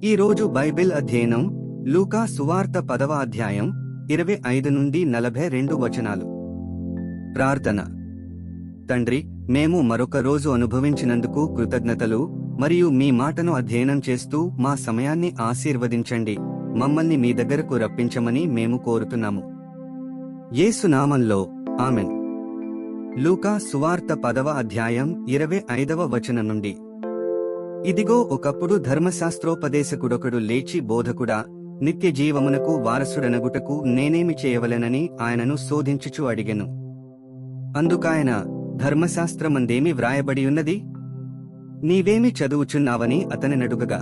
ఈ రోజు బైబిల్ అధ్యయనం లూకా సువార్త 10వ అధ్యాయం 25 నుండి 42 వచనాలు. ప్రార్థన. తండ్రి, మేము మరొక రోజు అనుభవించినందుకు కృతజ్ఞతలు మరియు మీ మాటను అధ్యయనం చేస్తూ మా సమయాన్ని ఆశీర్వదించండి. మమ్మల్ని మీ దగ్గరకు రప్పించమని మేము కోరుతున్నాము. యేసు నామంలో ఆమెన్. లూకా సువార్త 10వ అధ్యాయం 25వ వచనం నుండి. ఇదిగో, ఒకప్పుడు ధర్మశాస్త్రోపదేశకుడొకడు లేచి, బోధకుడా, నిత్య జీవమునకు వారసుడనగుటకు నేనేమి చేయవలెనని ఆయనను శోధించుచు అడిగెను. అందుకాయన, ధర్మశాస్త్రమందేమి వ్రాయబడియున్నది? నీవేమి చదువుచున్నావని అతనినడుగగా,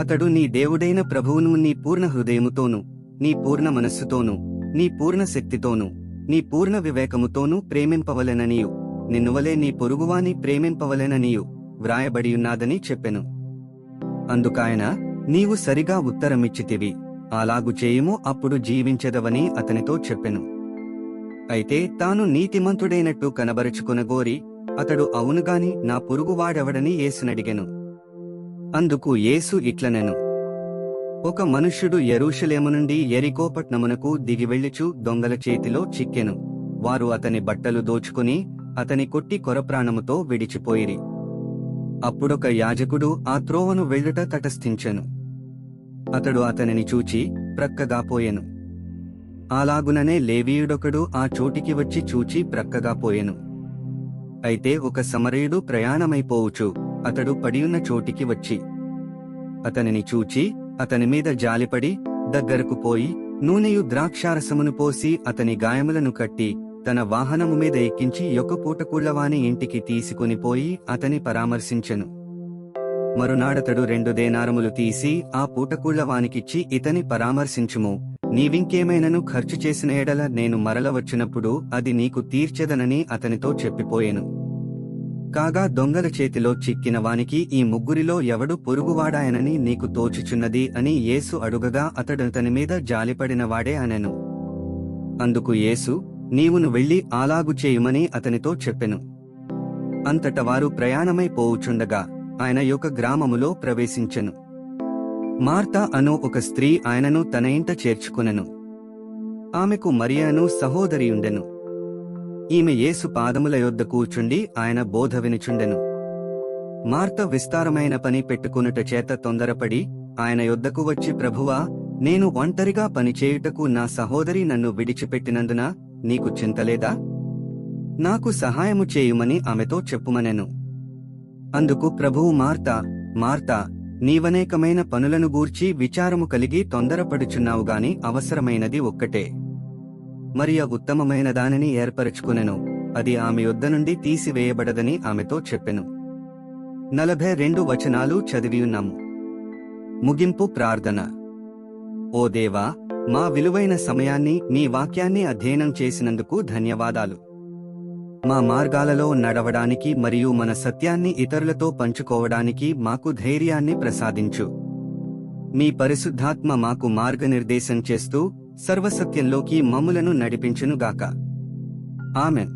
అతడు, నీ దేవుడైన ప్రభువును నీ పూర్ణ హృదయముతోనూ, నీ పూర్ణ మనస్సుతోనూ, నీ పూర్ణ శక్తితోనూ, నీ పూర్ణ వివేకముతోనూ ప్రేమింపవలెననియు, నిన్నువలే నీ పొరుగువాని ప్రేమింపవలెననియు వ్రాయబడియున్నాదని చెప్పెను. అందుకాయన, నీవు సరిగా ఉత్తరమిచ్చితివి, అలాగు చేయుము, అప్పుడు జీవించెదవని అతనితో చెప్పెను. అయితే తాను నీతిమంతుడైనట్టు కనబరుచుకొనగోరి అతడు, అవునుగాని నా పొరుగువాడెవడని యేసునడిగెను. అందుకు యేసు ఇట్లనెను, ఒక మనుష్యుడు యెరూషలేము నుండి యెరికో పట్నమునకు దిగివెళ్ళుచు దొంగల చేతిలో చిక్కెను. వారు అతని బట్టలు దోచుకుని అతని కొట్టి కొరప్రాణముతో విడిచిపోయిరి. అప్పుడొక యాజకుడు ఆ త్రోవను వెళ్ళుట తటస్థించెను. అతడు అతనిని చూచి ప్రక్కగా పోయెను. అలాగుననే లేవీయుడొకడు ఆ చోటికి వచ్చి చూచి ప్రక్కగా పోయెను. అయితే ఒక సమరయుడు ప్రయాణమైపోవుచు అతడు పడియున్న చోటికి వచ్చి అతనిని చూచి అతని మీద జాలిపడి దగ్గరకు పోయి నూనెయు ద్రాక్షారసమును పోసి అతని గాయములను కట్టి తన వాహనము మీద ఎక్కించి యొక్క పూటకూళ్లవాని ఇంటికి తీసుకుని పోయి అతని పరామర్శించెను. మరునాడతడు 2 దేనారములు తీసి ఆ పూటకూళ్లవానికిచ్చి, ఇతని పరామర్శించుము, నీవింకేమైనను ఖర్చు చేసిన ఎడల నేను మరల వచ్చినప్పుడు అది నీకు తీర్చెదనని అతనితో చెప్పిపోయెను. కాగా దొంగల చేతిలో చిక్కిన వానికి ఈ ముగ్గురిలో ఎవడు పొరుగువాడాయనని నీకు తోచుచున్నది అని యేసు అడుగగా, అతడతని మీద జాలిపడినవాడే అనెను. అందుకు యేసు, నీవును వెళ్ళి అలాగు చేయుమని అతనితో చెప్పెను. అంతట వారు ప్రయాణమై పోవుచుండగా ఆయన యొక్క గ్రామములో ప్రవేశించెను. మార్తా అను ఒక స్త్రీ ఆయనను తన ఇంట చేర్చుకొనెను. ఆమెకు మరియను సహోదరియుండెను. ఈమె యేసు పాదముల యొద్ద కూర్చుండి ఆయన బోధ వినుచుండెను. మార్త విస్తారమైన పని పెట్టుకునుట చేత తొందరపడి ఆయన యొద్దకు వచ్చి, ప్రభువా, నేను ఒంటరిగా పనిచేయుటకు నా సహోదరి నన్ను విడిచిపెట్టినందున నీకు చింతలేదా? నాకు సహాయము చేయుమని ఆమెతో చెప్పుమనెను. అందుకు ప్రభువు, మార్తా, మార్తా, నీవనేకమైన పనులను గూర్చి విచారము కలిగి తొందరపడుచున్నావుగాని అవసరమైనది ఒక్కటే. మరియ ఉత్తమమైన దానిని ఏర్పరచుకునెను, అది ఆమె యొద్ద నుండి తీసివేయబడదని ఆమెతో చెప్పెను. 42 వచనాలు చదివియున్నాము. ముగింపు ప్రార్థన. ఓ దేవా, మా విలువైన సమయాన్ని మీ వాక్యాన్ని అధ్యయనం చేసినందుకు ధన్యవాదాలు. మా మార్గాలలో నడవడానికి మరియు మన సత్యాన్ని ఇతరులతో పంచుకోవడానికి మాకు ధైర్యాన్ని ప్రసాదించు. మీ పరిశుద్ధాత్మ మాకు మార్గనిర్దేశం చేస్తూ సర్వసత్యంలోకి మమ్ములను నడిపించునుగాక. ఆమెన్.